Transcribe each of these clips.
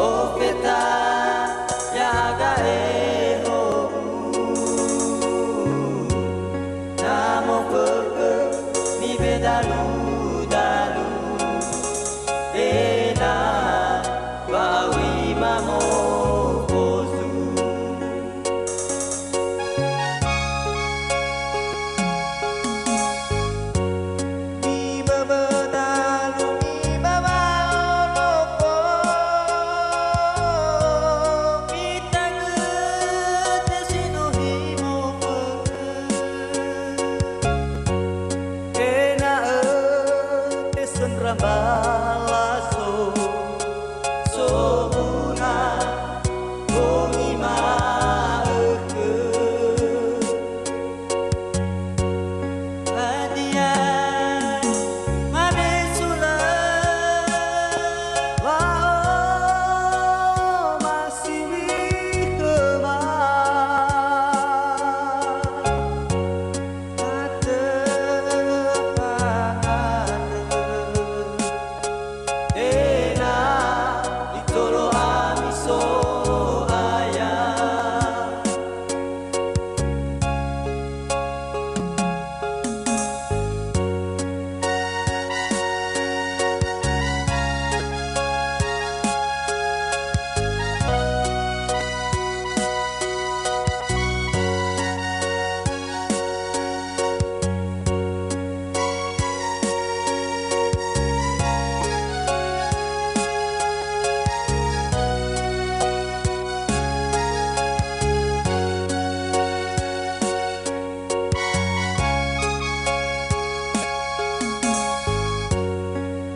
Ofeta yaga eho Namo perke mi bedalu dalu Ena bawi mamo posu Mi bedalu mi bawa olopo Mi taget sino himo perke Ena esen rambalaso Sobuna Bomi maeke Hadiah Mabesula Wao masih kema Ena itolo amiso ayah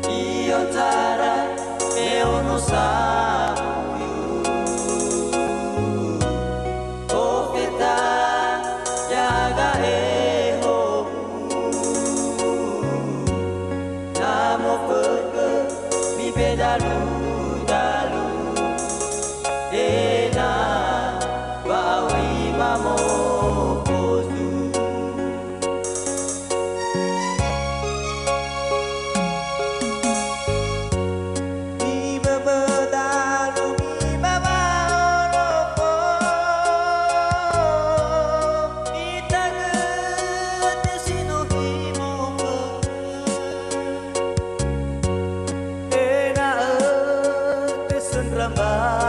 Iontara eo no samuyu Ofeta yaga eho Namo perke mi bedalu dalu Ena bawi mamo posu Mi bedalu mi bawa olopo Mi taget sino himo perke Ena esen rambalaso